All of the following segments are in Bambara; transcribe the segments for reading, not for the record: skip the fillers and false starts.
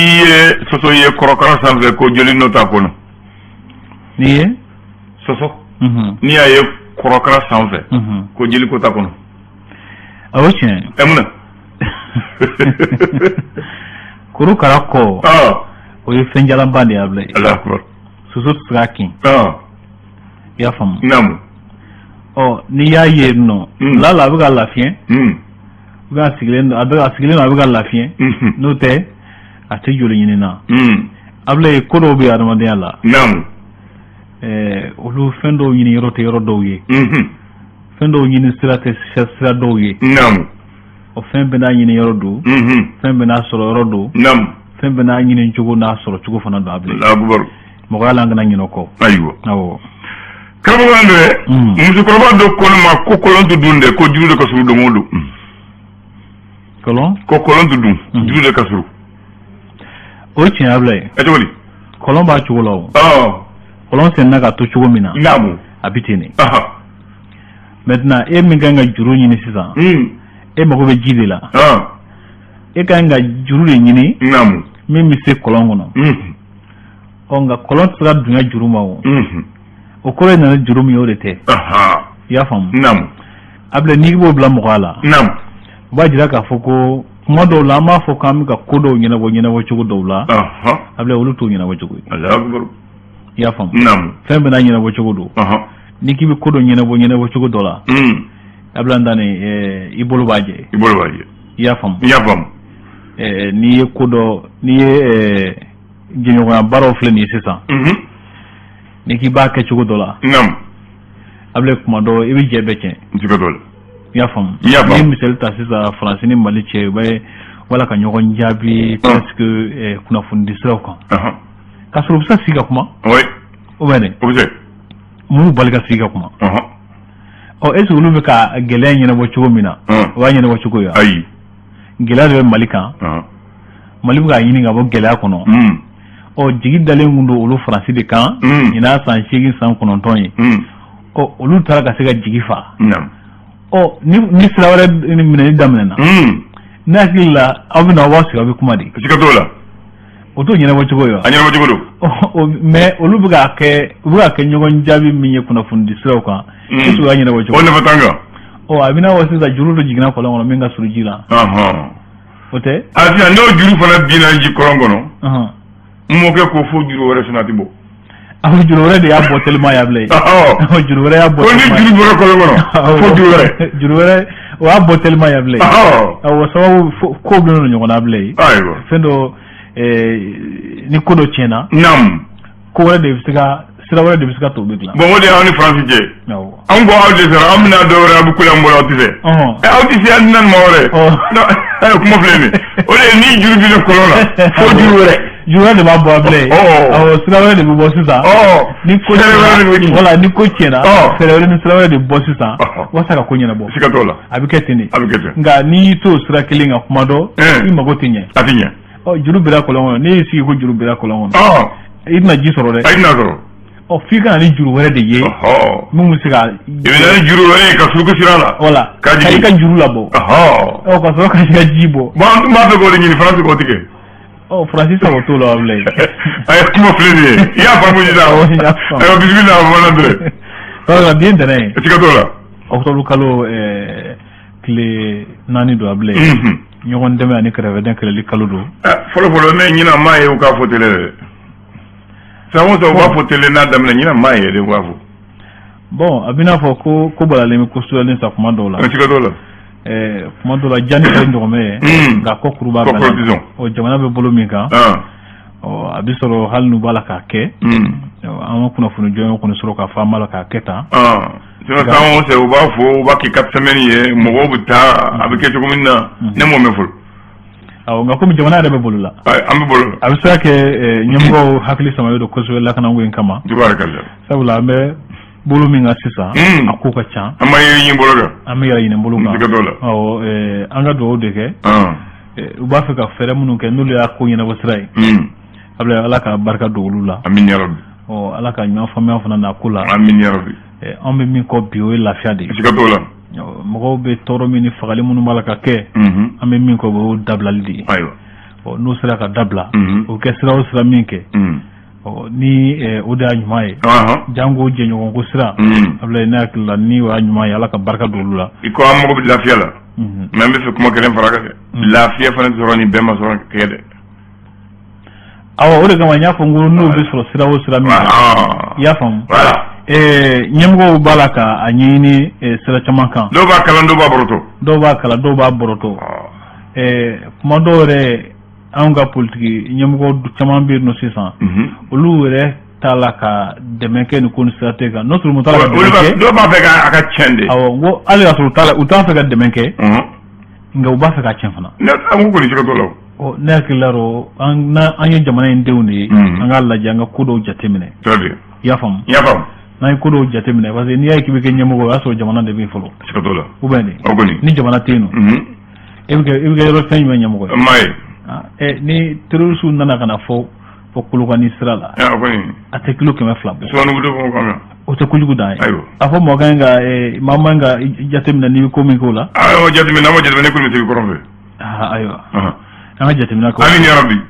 ye soso ye korokara sanfɛ ko joli nɔ t'a kɔnɔ. Ni ye soso. Ni y'a ye korokara sanfɛ ko joli ko t'a kɔnɔ. Awɔ tiɲɛ. Mun na. Korokara kɔ. O ye fɛn jalanba de y'a bila. Alahu akibaru. Soso tɛ se k'a kin. I y'a faamu. Naamu. N'i y'a ye nɔ. Lala a bɛ ka lafiɲɛ. A sigilen don a bɛ ka lafiɲɛ. N'o tɛ a tɛ joli ɲini na. Ablaye ko dɔw bɛ adamadenya la. Naamu. Olu fɛn dɔw ɲini yɔrɔ tɛ yɔrɔ dɔw ye. Fɛn dɔw ɲini sira tɛ sira dɔw ye. Naamu. O fɛn bɛɛ n'a ɲini yɔrɔ don. Fɛn bɛɛ n'a sɔrɔ yɔrɔ don. Naamu. Fɛn bɛɛ n'a ɲini cogo n'a sɔrɔ cogo fana don Ablaye. Alahu akibaru. Mɔgɔya la an kana ɲinɛ o kɔ. Ayiwa. Awɔ. Karamɔgɔ André. Musokɔrɔba dɔ ko ne ma ko kɔlɔn tɛ dun dɛ ko juru de ka surun don o don. Kɔlɔn? Ko kɔlɔn tɛ dun juru de ka surun. O ye tiɲɛ Ablaye. Cogo di? Kɔlɔn b'a cogo la o. Kɔlɔn senna ka to cogo min na. Naamu. A bɛ ten de. Maintenant e min kan ka juru ɲini sisan. E mago bɛ ji de la. E kan ka juru de ɲini. Naamu. Min bɛ se kɔlɔn kɔnɔ. Nka kɔlɔn tɛ se ka dunya juru ma o. O kɔrɔ ye nana juru min o de tɛ. I y'a faamu. Naamu. Ablaye n'i b'o bila mɔgɔ la. Naamu. O b'a jira k'a fɔ ko kuma dɔw la an b'a fɔ k'an bɛ ka ko dɔw ɲɛnabɔ cogo dɔw la. Ablaye olu t'o ɲɛnabɔ cogo ye. Alahu akibaru. I y'a faamu. Naamu. Fɛn bɛɛ n'a ɲɛnabɔ cogo don. N'i k'i bɛ ko dɔ ɲɛnabɔ cogo dɔ la. Ablaye Ndane i bolo b'a jɛ. I bolo b'a jɛ. I y'a faamu. I y'a faamu. N'i ye ko dɔ n'i ye jɛɲɔgɔnya baaraw filɛ nin ye sisan. N'i k'i b'a kɛ cogo dɔ la. Naamu. Ablaye kuma dɔ i bɛ jɛ bɛɛ cɛn. Siga t'o la. I y'a faamu. I y'a faamu. N'i ye misali ta sisan Faransi ni Mali cɛ u bɛ wala ka ɲɔgɔn jaabi presque kunnafoni siraw kan. K'a sɔrɔ u bɛ se ka sigi ka kuma. O bɛ dɛ. O bɛ se. Mun b'u bali ka sigi ka kuma. Est-ce que olu bɛ ka gɛlɛya ɲɛnabɔ cogo min na. O b'a ɲɛnabɔ cogo ye. Ayi. Gɛlɛya de bɛ Mali kan. Mali bɛ k'a ɲini ka bɔ gɛlɛya kɔnɔ. Jigi dalen kun don olu Faransi de kan. Ɲinan san 8 san 9 ye. Olu taara ka se ka jigi fa. Ni sira wɛrɛ minɛli daminɛna. Ne hakili la aw bɛ na aw b'a sigi aw bɛ kuma de. Siga t'o la. O t'o ɲɛnabɔ cogo ye wa. A ɲɛnabɔ cogo don. Mais olu bɛ k'a kɛ ɲɔgɔn jaabi min ye kunnafoni siraw kan. Est-ce que o y'a ɲɛnabɔ cogo. O nafa t'an kan. A bɛ n'a fɔ sisan juru dɔ jiginna kɔlɔn kɔnɔ min ka surun ji la. O tɛ. Sisan n'o juru fana binna ji kɔlɔn kɔnɔ. N mɔkɛ ko fo juru wɛrɛ fana tɛ bɔ. Juru wɛrɛ de y'a bɔ teliman ya Ablaye. Juru wɛrɛ y'a bɔ. Ko ni juru bɔra kɔlɔn kɔnɔ fo juru wɛrɛ. Juru wɛrɛ o y'a bɔ teliman ya Ablaye. O sababu ko bɛ ɲɔgɔn na Ablaye. Ayiwa. Fɛn dɔ ni ko dɔ tiɲɛna. Naamu. Ko wɛrɛ de bɛ se ka sira wɛrɛ de bɛ se ka t'o bɛ dilan. Bon o de y'aw ni Faransi cɛ. An ko aw de sara an bɛna dɔ wɛrɛ a bɛ kule an bolo aw tɛ fɛ. Aw tɛ se hali naani ma wɛrɛ. Kuma filɛ nin ye. O de ye ni juru binna kɔlɔn la fo juru wɛrɛ. Juru wɛrɛ de b'a bɔ Ablaye. Sira wɛrɛ de bɛ bɔ sisan. Ni ko tiɲɛna ni ko tiɲɛna fɛɛrɛ wɛrɛ ni sira wɛrɛ de bɛ bɔ sisan walasa ka ko ɲɛnabɔ. Siga t'o la. A bɛ kɛ ten de. A bɛ kɛ ten. Nka n'i y'i to sira kelen kan kuma dɔ i mago tɛ ɲɛ. A tɛ ɲɛ. Juru binna kɔlɔn kɔnɔ n'i y'i sigi ko juru binna kɔlɔn kɔnɔ. I tɛna ji sɔrɔ dɛ. A tɛna sɔrɔ. F'i ka na ni juru wɛrɛ de ye. Mun bɛ se ka. I bɛ na ni juru wɛrɛ ye ka suruku sira la. Wala. Ka i ka juru labɔ. Ka sɔrɔ ka i ka ji bɔ. Bon an tun b'a fɛ k'o de ɲini Faransi k'o tigɛ. Faransi sago t'o la Ablaye. A ye kuma filɛ nin ye. I y'a faamu sisan. Ayiwa bisimila Mama André. Bi ye ntɛnɛn ye. Siga t'o la. Octobre kalo tile 4 don Ablaye. Ɲɔgɔn dɛmɛ ani kɛrɛfɛdɛn kɛlɛli kalo don. Fɔlɔ ne ɲina maa ye u k'a fɔ télé dɛ. San o san u b'a fɔ télé n'a daminɛ ɲina maa ye de u b'a fɔ. Bon a bɛ n'a fɔ ko balalen bɛ ko suyalen sa kuma dɔw la. Siga t'o la. Kuma dɔw la janni kɛ ɲɔgɔnmɛ ye. Nka kɔ kuru b'a bɛɛ. Jamana bɛ bolo min kan. A bɛ sɔrɔ hali n'u b'a la k'a kɛ. An ka kunnafoni jɔnjɔn kɔni sɔrɔ k'a fɔ an b'a la k'a kɛ tan. Sinon san o san u b'a fɔ u b'a kɛ 4 semaines ye mɔgɔw bɛ taa a bɛ kɛ cogo min na ne m'o mɛn fɔlɔ. Nka komi jamana yɛrɛ bɛ bolo la. An bɛ bolo. A bɛ se ka kɛ ɲɛmɔgɔw hakili samalen don kosɛbɛ lakanako in kama. Sabula an bɛ bolo min kan sisan a ko ka ca. An ma yɛrɛ ɲini bolo kan. An bɛ yɛrɛ ɲini bolo kan. Siga t'o la. An ka dugawu de kɛ. U b'a fɛ ka fɛɛrɛ minnu kɛ n'olu y'a ko ɲɛnabɔ sira ye. Ablaye Ala ka barika don olu la. Amin ya rabi. Ala ka ɲɔgɔn faamuya fana n'a ko la. Amin ya rabi. An bɛ min kɔ bi o ye lafiya de ye. Siga t'o la. Mɔgɔw bɛ tɔɔrɔ min ni fagali minnu b'a la ka kɛ. An bɛ min kɔ o ye dabilali de ye. Ayiwa. n'o sera ka dabla o kɛ sira o sira min kɛ ni o de y'a ɲuman ye jango jɛɲɔgɔn ko sira Ablaye ne hakili la ni o y'a ɲuman ye Ala ka barika don olu la i ko an mago bɛ lafiya la mais n bɛ fɛ kuma kelen fara kan dɛ lafiya fana sɔrɔ ni bɛn ma sɔrɔ kɛ dɛ awɔ o de kama n y'a fɔ n ko n'o bɛ sɔrɔ sira o sira min i y'a faamu ɲɛmɔgɔw b'a la ka a ɲɛɲini sira caman kan dɔw b'a kalan dɔw b'a bɔrɔtɔ dɔw b'a kalan dɔw b'a bɔrɔtɔ kuma dɔw yɛrɛ anw ka politiki ɲɛmɔgɔ caman bɛ yen nɔ sisan olu yɛrɛ t'a la ka dɛmɛ kɛ ni ko ni sira tɛ kan n'o sɔrɔ u t'a la ka dɛmɛ kɛ dɔw b'a fɛ a ka tiɲɛ de awɔ n ko hali y'a sɔrɔ u t'a fɛ ka dɛmɛ kɛ nka u b'a fɛ ka tiɲɛ fana an ko kɔni siga t'o la ne hakili la an ye jamana in denw de ye an k'a lajɛ an ka ko dɔw jateminɛ i y'a faamu n'an ye ko dɔw jateminɛ parce que n'i y'a ye k'i bɛ kɛ ɲɛmɔgɔ o y'a sɔrɔ jamana de bɛ yen fɔlɔ siga t'o la ou bien ni jamana tɛ yen nɔ e bɛ kɛ yɔrɔ fɛn jumɛn ɲɛmɔgɔ ye ni terroriste nana ka na fɔ Kolokani sira la a tɛ kilo 200 bɔ o tɛ kojugu dan ye a fɔ mɔgɔ kan ka maa man ka jateminɛ n'i bɛ ko min k'o la jateminɛ an ma jateminɛ ko bɛ sigi kɔrɔ fɛ ayiwa an ka jateminɛ kɔ amin ya rabbi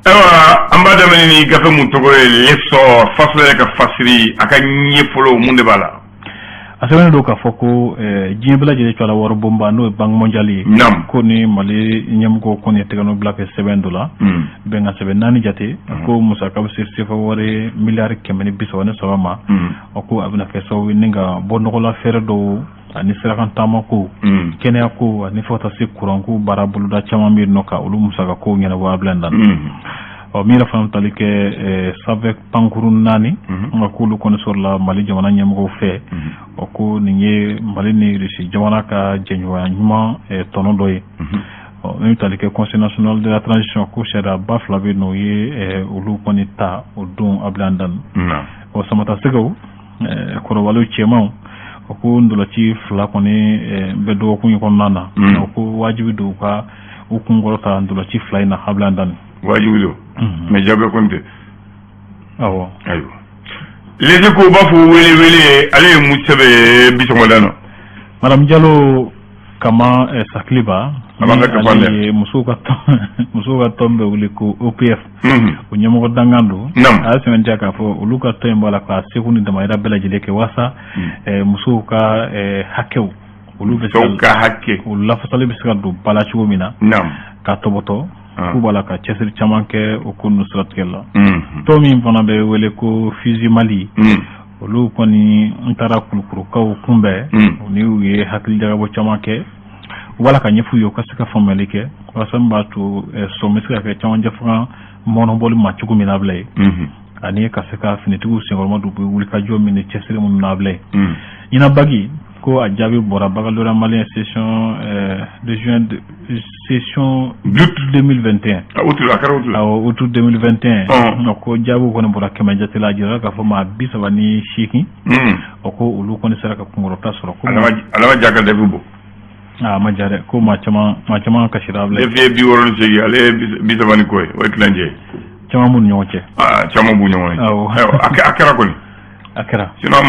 ayiwa an b'a daminɛ ni gafe mun tɔgɔ ye lesɔn faso ka fasiri a ka ɲɛ fɔlɔ mun de b'a la a sɛbɛnnen don k'a fɔ ko diɲɛ bɛɛ lajɛlen cɔla wari bonba n'o ye banque mondiale ye ko ni Mali ɲɛmɔgɔ kɔni ye tɛgɛnɔ bila kɛ sɛbɛn dɔ la bɛnkan sɛbɛn 4 jate ko musaka bɛ se sefa wari miliyari 133 ma ko a bɛna kɛ sababu ni ka bɔ nɔgɔla fɛɛrɛ dɔw ani sirakan taama ko kɛnɛya ko ani fɔ ka taa se kuran ko baara boloda caman bɛ yen nɔ ka olu musaka ko ɲɛnabɔ a bila dan min yɛrɛ fana tali kɛ sanfɛ pankuru 4 nka k'olu kɔni sɔrɔla Mali jamana ɲɛmɔgɔw fɛ ko nin ye Mali ni Russie jamana ka jɛɲɔgɔnya ɲuman tɔnɔ dɔ ye min tali kɛ Conseil national de la transition ko sariya ba 2 bɛ yen nɔ o ye olu kɔni ta o don a bila dan Samata Segaw kɔrɔbaliw cɛmanw ko ndɔlɔci 2 kɔni bɛ dɔgɔkun in kɔnɔna na ko wajibi don u ka u kunkɔrɔta ndɔlɔci 2 in na a bila dan wajibi don mais jabe konte awɔ ayiwa lezi ko b'a fɔ wele ale ye mun sɛbɛ bisɔngɔda na Madame Diallo kama Sakliba ale musow ka tɔn bɛ wele ko OPF o ɲɛmɔgɔ dangan don a y'a sɛbɛntiya k'a fɔ olu ka tɔn in b'a la ka seko ni damayira bɛɛ lajɛlen kɛ walasa musow ka hakɛw olu bɛ se ka hakɛ o lafasali bɛ se ka don ba la cogo min na k'a tɔbɔtɔ k'u b'a la ka cɛsiri caman kɛ o ko ninnu siratigɛ la tɔn min fana bɛ wele ko Fusi Mali olu kɔni n taara kulukurukaw kunbɛn ni u ye hakili jagabɔ caman kɛ u b'a la ka ɲɛf'u ye u ka se ka faamuyali kɛ walasa min b'a to sɔn bɛ se ka kɛ caman jɛfanga mɔnɔbɔli ma cogo min na bila ye ani ka se ka finitigiw senkɔrɔma don u bɛ wuli ka jɔ min ni cɛsiri minnu na bila ye ɲinan bagi ko a jaabi bɔra Baccalauréat malien session de juin session d'août 2021 août 2021 ko jaabi kɔni bɔra 100 jate la a jira k'a fɔ maa 38 ko olu kɔni sera ka kunkɔrɔta sɔrɔ ko ala ma jaka defu bɔ a ma ja dɛ ko maa caman kasira a bila defu ye 68 ale ye 30 ko ye o ye tilancɛ caman b'u ni ɲɔgɔn cɛ caman b'u ɲɔgɔn ye a kɛra kɔni a kɛra sinon an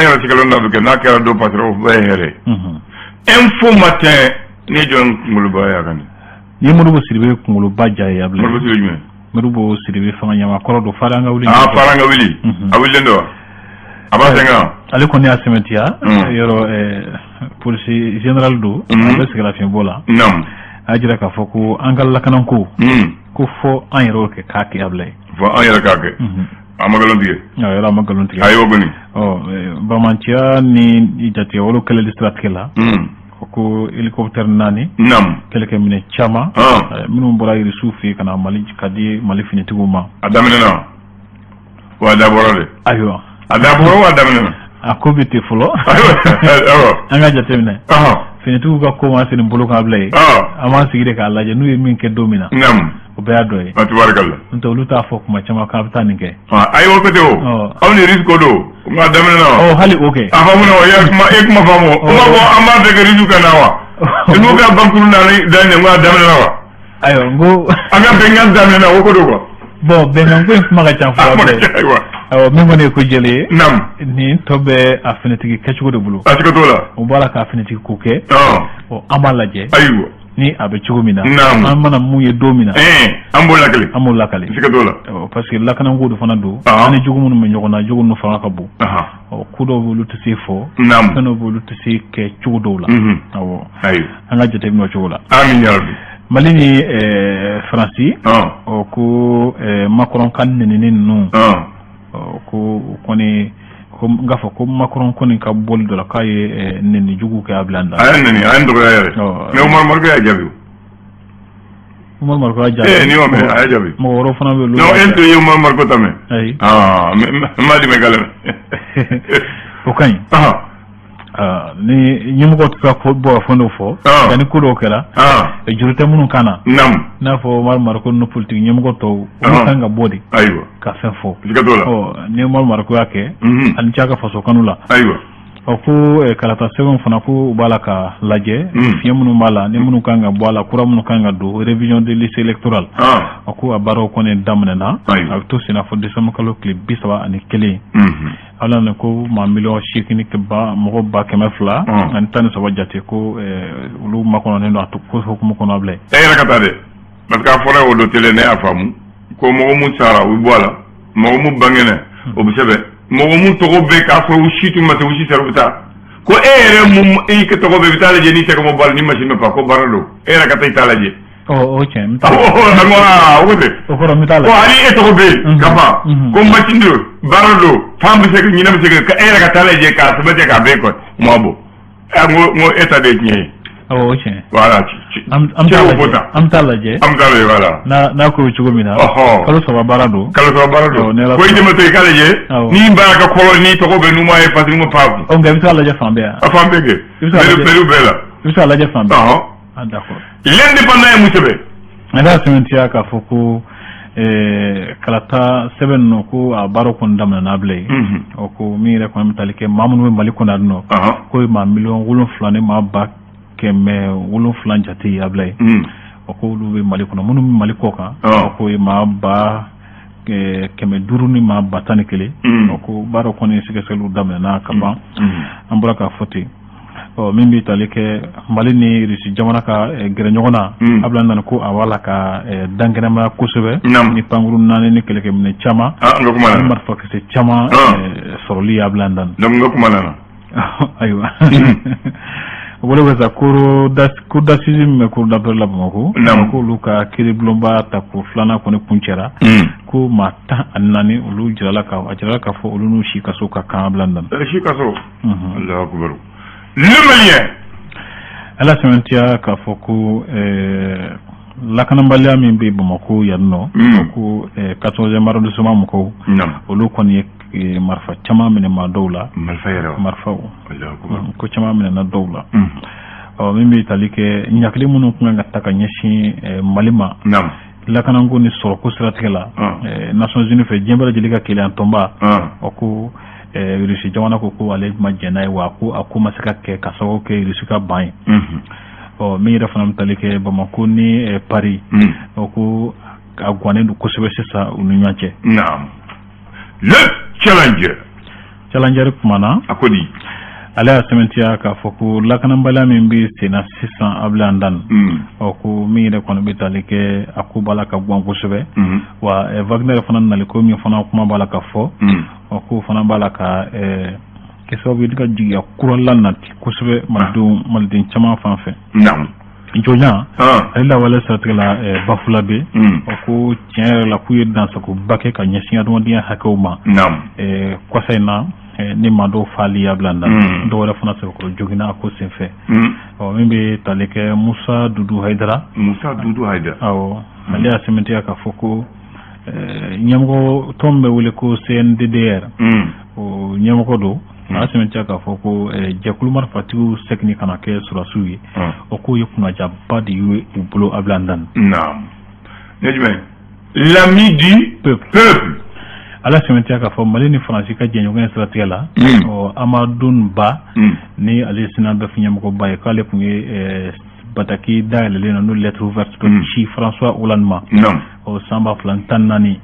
yɛrɛ sigilen da kɛ n'a kɛra dɔ passer o bɛɛ ye hɛrɛ info matin ne jɔn kunkoloba y'a kan ni Modibo Sidibe kunkoloba ja ye a bila Modibo Sidibe jumɛn Modibo Sidibe fanga ɲama kɔrɔ don fara an ka wuli fara an ka wuli a wulilen don a b'a sɛgɛn ale kɔni y'a sɛmɛntiya yɔrɔ polisi général don a bɛ sɛgɛlafiɲɛbɔ la a jira k'a fɔ ko an ka lakanako ko fɔ an yɛrɛ kɛ k'a kɛ a bila fɔ an yɛrɛ k'a kɛ a ma nkalon tigɛ yɔrɔ a ma nkalon tigɛ a y'o kɔni bamanciya ni jatigɛ wolo kɛlɛli siratigɛ la ko hélicoptère 4 kɛlɛkɛminɛ caman minnu bɔra Irisiw fɛ ka na Mali ka di Mali finitigiw ma a daminɛna wa a dabɔra de ayiwa a dabɔra wa a daminɛna a ko bɛ ten fɔlɔ an ka jateminɛ finitigiw ka ko ma seni bolo kan bila ye an b'an sigi de k'a lajɛ n'u ye min kɛ don min na o bɛɛ y'a dɔ ye tubarikala n'o tɛ olu t'a fɔ kuma caman k'a bɛ taa nin kɛ ayi o côté o aw ni risque don nka daminɛna hali o kɛ a fɔ mun na e kuma faamu o ma fɔ an b'a fɛ ka risque ka na wa n'u ka bankuru nana daminɛ nka daminɛna wa ayiwa n ko an ka bɛnkan daminɛna o ko don quoi bon bɛnkan ko in kuma ka ca fɔlɔ min kɔni ye ko jɛlen ye nin tɔ bɛ a finitigi kɛcogo de bolo a siga t'o la o b'a la k'a finitigi ko kɛ an b'a lajɛ ayiwa ni abe cogo min na an mana mun ye don min na an b'o lakale sika t'o la parce que lakanako de fana don ani jogo minnu bɛ ɲɔgɔn na jogo ninnu fanga ka bon ko dɔw b'olu tɛ se fɔ fɛn dɔw b'olu tɛ se kɛ cogo dɔw la awɔ an ka jateminɛ o cogo la Mali ni Faransi ko Macron ka nenini ninnu ko kɔni ko nga fɔ ko Macron kɔni ka boli dɔ la k'a ye neni jugu kɛ a bila an da a ye dɔgɔya yɛrɛ mais Umar Mariko y'a jaabi Umar Mariko y'a jaabi ni y'o mɛn a y'a jaabi mɔgɔ wɛrɛw fana bɛ yen non e tun ye Umar Mariko ta mɛn ayi m'a di mɛ galɛ o ka ɲi ni ɲɛmɔgɔ tɛ ka bɔ fɛn dɔw fɔ nka ni ko dɔw kɛra juru tɛ minnu kan na n'a fɔ Umar Mariko n'o politique ɲɛmɔgɔ tɔw olu kan ka bɔ de ka fɛn fɔ ni Umar Mariko y'a kɛ ani cɛ ka faso kanu la ko kalata sɛbɛnw fana ko u b'a la ka lajɛ fiɲɛ minnu b'a la ni minnu kan ka bɔ a la kura minnu kan ka don révision de liste électorale ko a baaraw kɔni daminɛna a bɛ to sen na fɔ décembre kalo tile 31 ala ne ko maa miliyɔn 8 mɔgɔ 200,000 ani 13 jate ko olu makɔnɔnen don a to ko hukumu kɔnɔ bilen e yɛrɛ ka taa dɛ parce que a fɔra o don télé ne y'a faamu ko mɔgɔ mun sara u bɔ a la mɔgɔ mun bangena o bɛ sɛbɛn mɔgɔ mun tɔgɔ bɛ k'a fɔ u si tun ma se u si sara u bɛ taa ko e yɛrɛ mun i ka tɔgɔ bɛ i bɛ taa lajɛ n'i tɛ ka bɔ bali ni machine bɛ fa ko baara don e yɛrɛ ka taa i t'a lajɛ o tiɲɛ n t'a o tɛ o kɔrɔ n t'a lajɛ ko hali e tɔgɔ bɛ yen ka fa ko machine don baara don fan bɛ se ka ɲinɛ bɛ se ka e yɛrɛ ka taa lajɛ k'a sɛbɛn k'a bɛɛ kɔ ma bɔ n ko e ta de ye tiɲɛ ye o tiɲɛ voilà an t'a lajɛ voilà n'a ko cogo min na kalo 3 baara don ko i dɛmɛ to i k'a lajɛ ni baara ka kɔrɔ ni tɔgɔ bɛ n'u m'a ye parce que n'u pa nka i bɛ se ka lajɛ fan bɛɛ a fan bɛɛ kɛ mairie bɛɛ la i bɛ se ka lajɛ fan bɛɛ d'accord l'indépendant ye mun sɛbɛn a y'a sɛbɛntiya k'a fɔ ko kalata sɛbɛn ninnu ko a baaraw kɔni daminɛna bilen ko min yɛrɛ kɔni bɛ tali kɛ maa minnu bɛ Mali kɔnɔ yan nɔ ko ye maa miliyɔn 7 ni maa 7,000 jate ye a bila yen ko olu bɛ Mali kɔnɔ minnu bɛ Mali kɔ kan ko ye maa 500 ni maa 11,000 ko baaraw kɔni sɛgɛsɛgɛliw daminɛna ka ban an bɔra k'a fɔ ten min bɛ tali kɛ Mali ni Russie jamana ka gɛrɛ ɲɔgɔn na a bila nana ko a b'a la ka dankɛnɛmaya kosɛbɛ ni pankuru 4 ni kɛlɛkɛminɛ caman ni marifakisɛ caman sɔrɔli a bila nana ayiwa wala bɛ sa cour d'assises min bɛ cour d'appel la Bamako k'olu ka kiiribulonba ta ko 2nan kɔni kuncɛra ko maa 14 olu jirala k'a fɔ olu n'u si kaso ka kan bila nana si kaso Allahu akbar le Malien ala sɛmɛntiya k'a fɔ ko lakanabaliya min bɛ Bamako yan nɔ ko 14e arrondissement mɔgɔw olu kɔni ye marifa caman minɛ maa dɔw la marifaw ko caman minɛna dɔw la min bɛ tali kɛ ɲakili minnu kun ka ta ka ɲɛsin Mali ma lakanako ni sɔrɔko siratigɛ la Nations Unies fɛ diɲɛ bɛɛ lajɛlen ka keleya tɔnba ko Russie jamana ko ale ma jɛn n'a ye wa ko a ko ma se ka kɛ ka sababu kɛ Russie ka ban ye min yɛrɛ fana bɛ tali kɛ Bamako ni Paris ko a gannen don kosɛbɛ sisan u ni ɲɔgɔn cɛ le challenger kumana a ko di ale y'a sɛmɛntiya k'a fɔ ko lakanabaliya min bɛ senna sisan a bila an dan ko min yɛrɛ kɔni bɛ tali kɛ a ko b'a la ka gan kosɛbɛ wa Wagner fana nali ko min fana kuma b'a la ka fɔ ko fana b'a la ka kɛ sababu ye ka jigiya kura la nati kosɛbɛ maliden caman fan fɛ jɔnya ale lawale siratigɛ la Bafula bɛ ko tiɲɛ yɛrɛ la k'u ye dansagoba kɛ ka ɲɛsin adamadenya hakɛw ma kɔsa in na ni maa dɔw fali a bila na dɔw wɛrɛ fana sɛbɛkɔrɔ joginna a ko senfɛ min bɛ tali kɛ Musa Dudu Haidara awɔ ale y'a sɛmɛntiya k'a fɔ ko ɲɛmɔgɔ tɔn bɛ wele ko CNDDR o ɲɛmɔgɔ don a sɛmɛntiya k'a fɔ ko jɛkulu marifatigiw segin kana kɛ sɔrɔdasiw ye k'o ye kunnajaba de ye u bolo a bila ndan l'ami du peuple ala sɛmɛntiya k'a fɔ Mali ni Faransi ka jɛɲɔgɔnya siratigɛ la Amadou Ba ni ale sina bɛ ɲɛmɔgɔba ye k'ale tun ye bataki dayɛlɛlen na n'o lettre ouverte ci François Hollande ma san 2014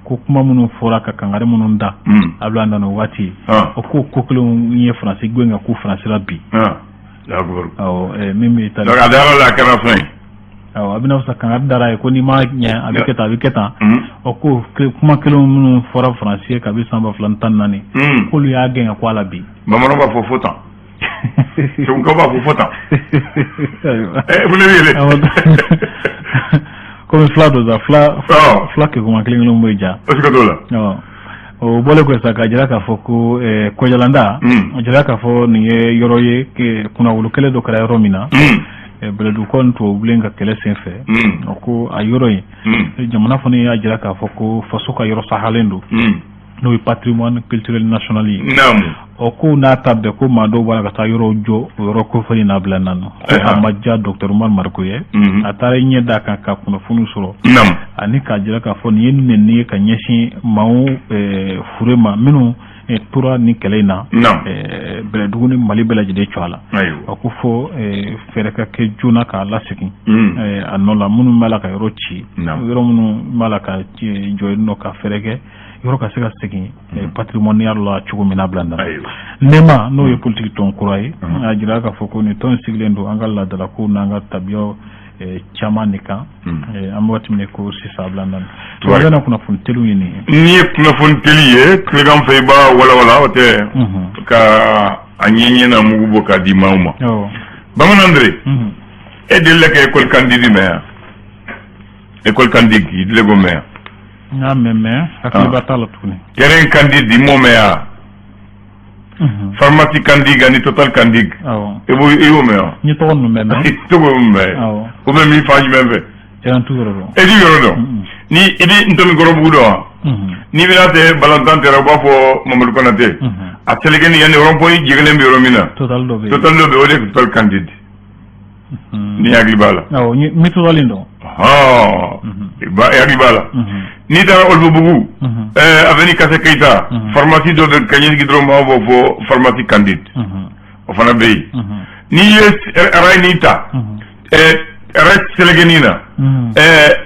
ko kuma minnu fɔra ka kangari minnu da a bila nana waati ko kelenw ye Faransi gɛn ka k'u Faransi la bi awo min bɛ taa donc a dara la kɛra fɛn ye awɔ a bɛna fisa kan a bɛ dara ye ko n'i ma ɲɛ a bɛ kɛ tan a bɛ kɛ tan o ko kuma kelen minnu fɔra faransi ye kabi san 2014 k'olu y'a gɛn ka ko a la bi bamananw b'a fɔ fo tan segukaw b'a fɔ fo tan vous le wele komi fila dɔ sa fila kekuma kelen kelen bɛ ja o siga t'o la o bɔlen kɔ sa ka jira k'a fɔ ko kɔjalanda a jira k'a fɔ nin ye yɔrɔ ye kunnawolo kɛlɛ dɔ kɛra yɔrɔ min na bɛlɛdukɔ ni tubabubilen ka kɛlɛ sen fɛ ko a yɔrɔ in jamana fana y'a jira k'a fɔ ko faso ka yɔrɔ sahalen don n'o ye patrimoine culturel national ye ko n'a ta bɛɛ ko maa dɔw b'a la ka taa yɔrɔ jɔ o yɔrɔ kofɔli n'a bila nanu a ma diya docteur Umar Mariko ye a taara ɲɛ d'a kan ka kunnafoni sɔrɔ ani k'a jira k'a fɔ nin ye nin ye ka ɲɛsin maaw fure ma minnu tora ni kɛlɛ in na bɛlɛdugu ni Mali bɛɛ lajɛlen cɔ a la a ko fɔ fɛɛrɛ ka kɛ joona k'a lasegin a nɔ la minnu b'a la ka yɔrɔ ci yɔrɔ minnu b'a la ka jɔ nɔ ka fɛɛrɛ kɛ yɔrɔ ka se ka segin patrimonial la cogo min na bila na nema n'o ye politique tɔn kura ye a jira k'a fɔ ko nin tɔn sigilen don an ka laadala ko n'an ka tabiyaw caman de kan an bɛ waati min ko sisan bila na tubabu bɛna kunnafoni teliw ye nin ye n'i ye kunnafoni teli ye tilegan fɛ i b'a walawala o tɛ ka a ɲɛɲɛ na mugu bɔ k'a di maaw ma bamanan Dre e delila ka école candidi mɛn yan école candidi i delila k'o mɛn yan n y'a mɛn hakiliba t'a la tuguni terrain candidi i m'o mɛn yan pharmacie Kandig ani Total Kandig i y'o mɛn yan n ye tɔgɔ ninnu mɛn tɔgɔ ninnu mɛn o bɛ min fa jumɛn fɛ tu yɔrɔ dɔn e ti yɔrɔ dɔn ni i bɛ Ntomi-Kɔrɔbugu dɔn wa n'i bɛna tɛ Balantan tɛra u b'a fɔ Mamadu Konate a Selekeni yanni rond-point jɛgɛlen bɛ yɔrɔ min na Total dɔ bɛ yen o de ye Total Kandig ni hakili b'a la n bɛ Total in dɔn hakili b'a la n'i taara Olubugu avenue Kase Keita pharmacie dɔ bɛ Kaɲɛnigi dɔrɔn b'a fɔ pharmacie Kandig o fana bɛ yen n'i ye rayi n'i ta rayi Selekeni na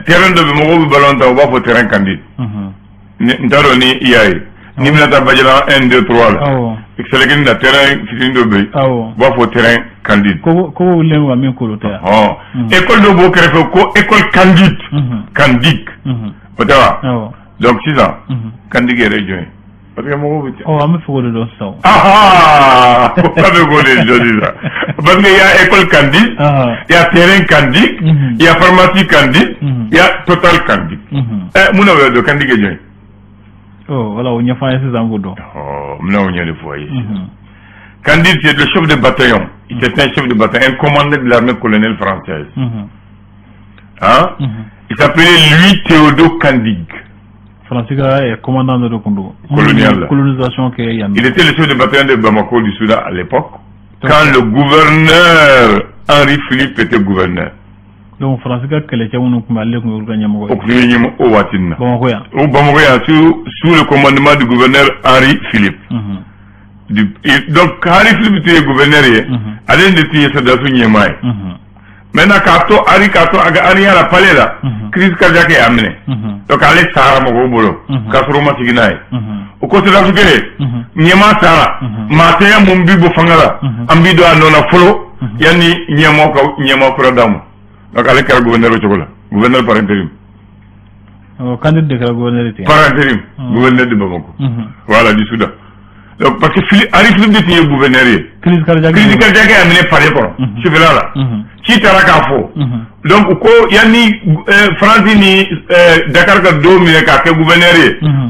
terrain dɔ bɛ mɔgɔw bɛ ballon ta u b'a fɔ terrain Kandig n t'a dɔn ni i y'a ye n'i bɛna taa Bajala 1 2 3 la Selekeni na terrain fitinin dɔ bɛ yen u b'a fɔ terrain Kandig ko wulilen ka min kolo tɛ école dɔ b'o kɛrɛfɛ ko école Kandig o tɛ wa donc sisan Kandig yɛrɛ jɔn ye parce que mɔgɔw bɛ an bɛ fɛ k'o de dɔn sisan ko k'a bɛ k'o de dɔn sisan parce que il y a école Kandig il y a terrain Kandig il y a pharmacie Kandig il y a Total Kandig mun na o y'a dɔn Kandig ye jɔn ye voilà o ɲɛfɔ an ye sisan k'o dɔn n bɛna o ɲɛ de fɔ a ye sisan Kandig c'est le chef de bataillon il était un chef de bataillon un commandant de l'armée coloniale française il s'appelait Louis Théodore Kandig Français commandant de colonisation. Il était le chef de bataillon de Bamako du Soudan à l'époque, quand le gouverneur Henri Philippe était gouverneur. Donc Français sous le commandement du gouverneur Henri Philippe. Donc Henri Philippe était gouverneur, allez de tirer ça dans son maintenant kato ari à la palais là crise cardiaque est amenée donc allez sahara mogo bolo kasoro masiginaye au côté de l'Afrique nyama sahara mataya mumbi bo fangala ambido anona folo yani nyama kura damu donc allez kar gouverneur par intérim candidat de gouverneur par intérim gouverneur de Bamako voilà du Soudan. Donc parce que Henri Philippe était gouverneur. Crise cardiaque est amenée par les corps. C'est là. Qui t'a rakafo. Donc il y a ni France ni Dakar ka do mi ka gouverneur.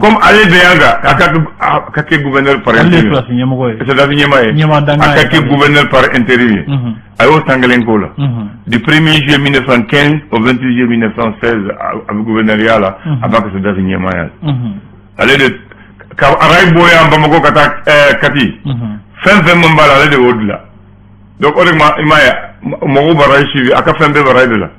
Comme aller Béanga ka gouverneur par intérim. C'est la nyama ka gouverneur par intérim. Ayo Sangalenko là. Du 1er juillet 1915 au 28 juillet 1916 avec gouverneur là avant que ça devienne nyama. Allez de ka aray boya Bamako kata kati fɛn mun b'a la ale de y'o dilan donc o de ma imaya mɔgɔw b'a rayi suivi a ka fɛn bɛɛ b'a rayi de la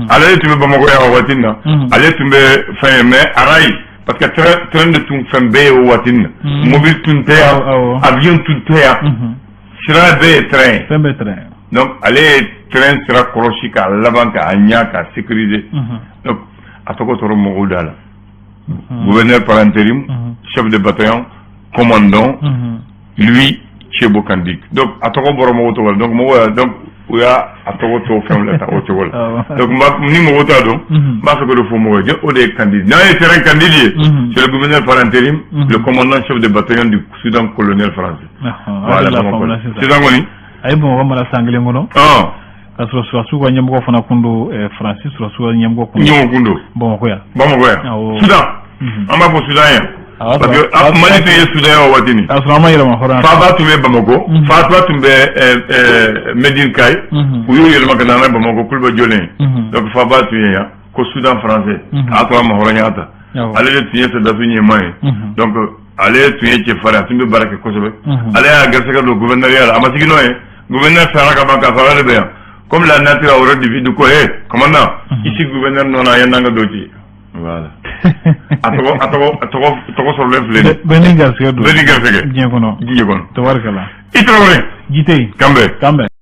ale de tun bɛ Bamako yan o waati na ale tun bɛ fɛn ye mais arayi parce que train de tun fɛn bɛɛ ye o waati na mobile tun tɛ yan avion tun tɛ yan sira bɛɛ ye train ye fɛn bɛɛ train donc ale ye train sira kɔlɔsi k'a laban k'a ɲa k'a sécuriser donc a tɔgɔ sɔrɔ mɔgɔw da la gouverneur par intérim, chef de bataillon, commandant, lui, Chebo Kandik donc a tɔgɔ bɔra mɔgɔ tɔgɔ donc mɔgɔ donc u y'a a tɔgɔ tɔ fɛn la ta o cogo la donc ni mɔgɔ t'a dɔn n b'a fɛ k'o de fɔ mɔgɔ ye o de ye Kandidi n'a ye terrain Kandidi ye c'est le gouverneur par intérim le commandant chef de bataillon du Soudan colonial français voilà sisan kɔni a ye Bamakɔ mara san kelen kɔnɔ ka sɔrɔ Surasiw ka ɲɛmɔgɔ fana kun don Faransi Surasiw ka ɲɛmɔgɔ kun don Bamakɔ yan Soudan an b'a fɔ Soudan yan parce que Mali tun ye Soudan ye o waati nin Faba tun bɛ Bamako Fatuma tun bɛ Medine Kaye u y'u yɛlɛma ka na n'a ye Bamako k'olu bɛ jɔlen donc Faba tun ye yan ko Soudan français a y'a sɔrɔ a ma hɔrɔnya ta ale de tun ye Sadafi ɲɛmaa ye donc ale tun ye cɛfarin a tun bɛ baara kɛ kosɛbɛ ale y'a garisɛgɛ don gouverneur la a ma sigi n'o ye gouverneur sara ka ban k'a fɔ ale de bɛ yan comme la nature aurait dit ko commandant ici gouverneur nɔ na yan n'an ka dɔ ci voilà a tɔgɔ sɔrɔlen filɛ bɛɛ ni garisɛgɛ don diɲɛ kɔnɔ tabarikala i Traoré Jite Kanbɛ